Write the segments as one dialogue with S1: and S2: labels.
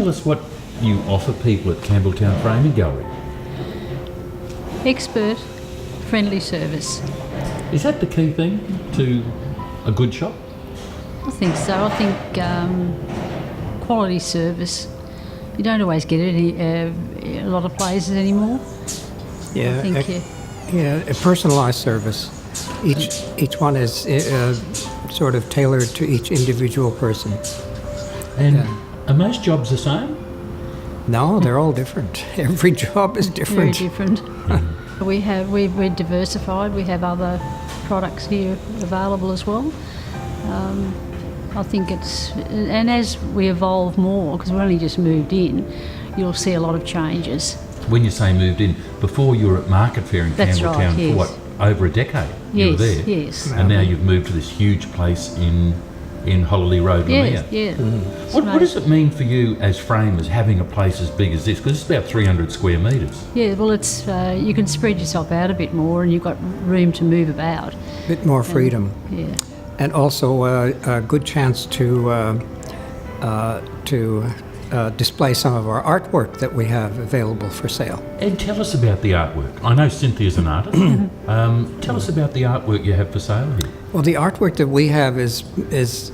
S1: tell us what you offer people at Campbelltown Framing Gallery?
S2: Expert, friendly service.
S1: Is that the key thing to a good shop?
S2: I think so. I think quality service. You don't always get it a lot of places anymore.
S3: Yeah,
S2: I think,
S3: a personalised service. Each one is sort of tailored to each individual person.
S1: And are most jobs the same?
S3: No, they're all different. Every job is different.
S2: Very different. We're diversified. We have other products here available as well. I think and as we evolve more, because we've only just moved in, you'll see a lot of changes.
S1: When you say moved in, before you were at Market Fair in
S2: That's
S1: Campbelltown
S2: right, yes.
S1: for what, over a decade? You were there?
S2: Yes.
S1: And now you've moved to this huge place in Hollylea Road, Leumeah.
S2: Yeah.
S1: What does it mean for you as framers having a place as big as this? Because it's about 300 square metres.
S2: Yeah, well, it's you can spread yourself out a bit more, and you've got room to move about.
S3: A bit more freedom.
S2: Yeah.
S3: And also a good chance to display some of our artwork that we have available for sale.
S1: And tell us about the artwork. I know Cynthia's an artist. Tell us about the artwork you have for sale here.
S3: Well, the artwork that we have is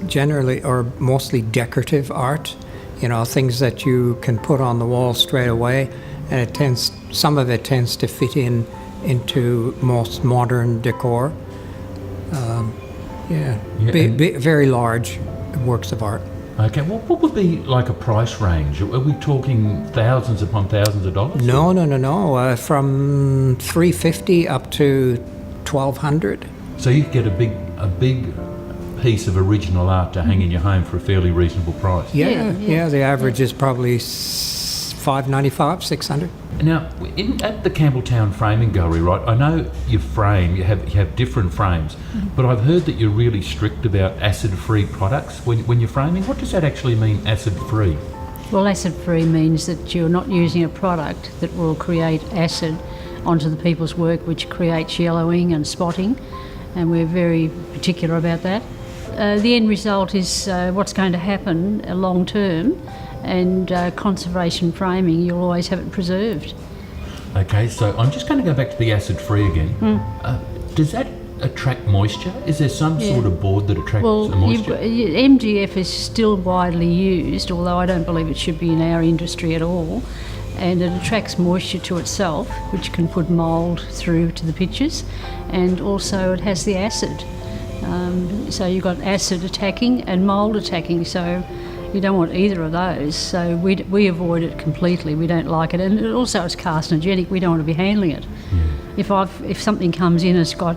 S3: generally or mostly decorative art. You know, things that you can put on the wall straight away, and some of it tends to fit into most modern decor. Very large works of art.
S1: Okay, well, what would be like a price range? Are we talking thousands upon thousands of dollars?
S3: No. From $350 up to $1,200.
S1: So you get a big piece of original art to hang in your home for a fairly reasonable price.
S3: Yeah. The average is probably $595, $600.
S1: Now, at the Campbelltown Framing Gallery, right, I know you have different frames, but I've heard that you're really strict about acid-free products when you're framing. What does that actually mean, acid-free?
S2: Well, acid-free means that you're not using a product that will create acid onto the people's work, which creates yellowing and spotting, and we're very particular about that. The end result is what's going to happen long term, and conservation framing, you'll always have it preserved.
S1: Okay, so I'm just going to go back to the acid-free again. Does that attract moisture? Is there some sort of board that attracts moisture?
S2: MDF is still widely used, although I don't believe it should be in our industry at all, and it attracts moisture to itself, which can put mould through to the pictures, and also it has the acid. So you've got acid attacking and mould attacking, so you don't want either of those, so we avoid it completely. We don't like it, and also it's carcinogenic. We don't want to be handling it. Yeah. If something comes in and it's got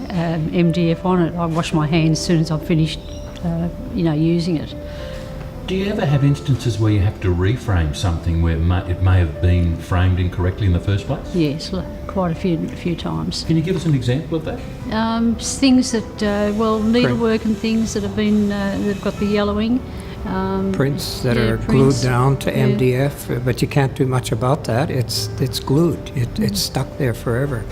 S2: MDF on it, I wash my hands as soon as I've finished, using it.
S1: Do you ever have instances where you have to reframe something where it may have been framed incorrectly in the first place?
S2: Yes, quite a few times.
S1: Can you give us an example of that?
S2: Things that, needlework and things that have been, they've got the yellowing.
S3: Prints that are glued down to MDF, but you can't do much about that. It's glued. It's stuck there forever.